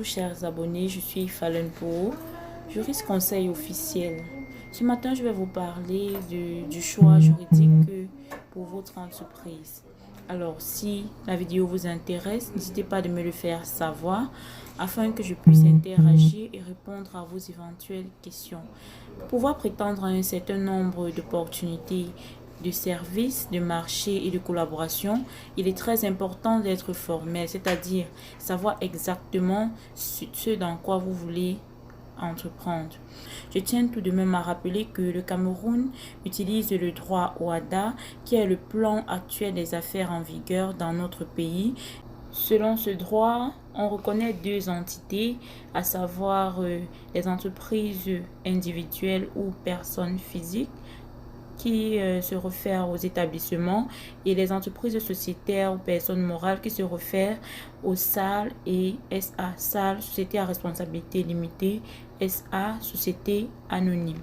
Bonjour chers abonnés, je suis Fallen Pour, juriste conseil officiel. Ce matin, je vais vous parler du choix juridique pour votre entreprise. Alors, si la vidéo vous intéresse, n'hésitez pas de me le faire savoir afin que je puisse interagir et répondre à vos éventuelles questions. Pour pouvoir prétendre à un certain nombre d'opportunités de services, de marché et de collaboration, il est très important d'être formel, c'est-à-dire savoir exactement ce dans quoi vous voulez entreprendre. Je tiens tout de même à rappeler que le Cameroun utilise le droit OHADA, qui est le plan actuel des affaires en vigueur dans notre pays. Selon ce droit, on reconnaît deux entités, à savoir les entreprises individuelles ou personnes physiques, qui se réfèrent aux établissements, et les entreprises sociétaires ou personnes morales qui se réfèrent aux SAL et SA. SAL, Société à responsabilité limitée, SA, Société anonyme.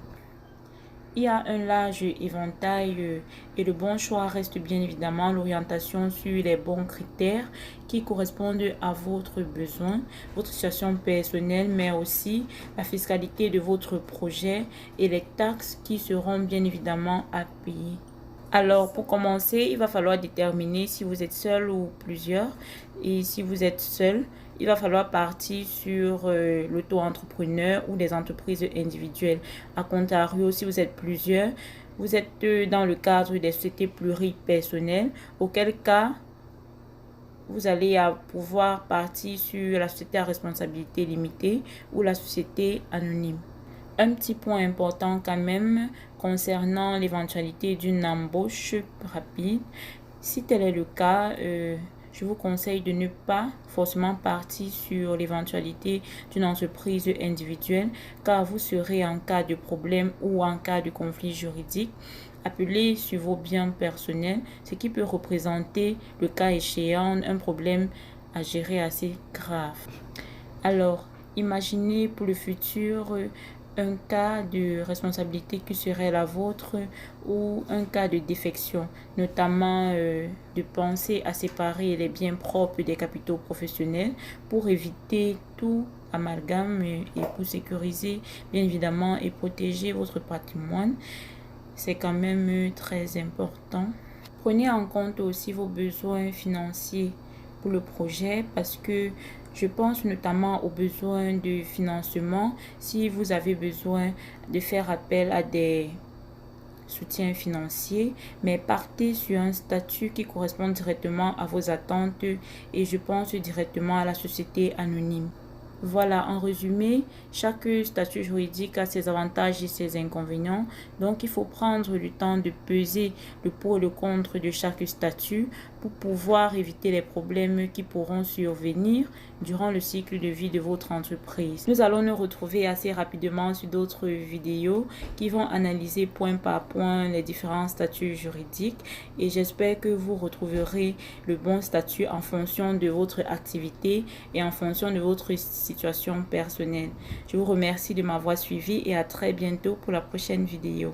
Il y a un large éventail et le bon choix reste bien évidemment l'orientation sur les bons critères qui correspondent à votre besoin, votre situation personnelle, mais aussi la fiscalité de votre projet et les taxes qui seront bien évidemment à payer. Alors, pour commencer, il va falloir déterminer si vous êtes seul ou plusieurs. Et si vous êtes seul, il va falloir partir sur l'auto-entrepreneur ou des entreprises individuelles. A contrario, si vous êtes plusieurs, vous êtes dans le cadre des sociétés pluripersonnelles, auquel cas, vous allez pouvoir partir sur la société à responsabilité limitée ou la société anonyme. Un petit point important quand même concernant l'éventualité d'une embauche rapide. Si tel est le cas, je vous conseille de ne pas forcément partir sur l'éventualité d'une entreprise individuelle, car vous serez en cas de problème ou en cas de conflit juridique appelé sur vos biens personnels, ce qui peut représenter, le cas échéant, un problème à gérer assez grave. Alors, imaginez pour le futur un cas de responsabilité qui serait la vôtre ou un cas de défection, notamment de penser à séparer les biens propres des capitaux professionnels pour éviter tout amalgame et pour sécuriser bien évidemment et protéger votre patrimoine. C'est quand même très important. Prenez en compte aussi vos besoins financiers pour le projet, parce que je pense notamment aux besoins de financement. Si vous avez besoin de faire appel à des soutiens financiers, mais partez sur un statut qui correspond directement à vos attentes et je pense directement à la société anonyme. Voilà, en résumé, chaque statut juridique a ses avantages et ses inconvénients. Donc, il faut prendre le temps de peser le pour et le contre de chaque statut pour pouvoir éviter les problèmes qui pourront survenir durant le cycle de vie de votre entreprise. Nous allons nous retrouver assez rapidement sur d'autres vidéos qui vont analyser point par point les différents statuts juridiques et j'espère que vous retrouverez le bon statut en fonction de votre activité et en fonction de votre situation personnelle. Je vous remercie de m'avoir suivi et à très bientôt pour la prochaine vidéo.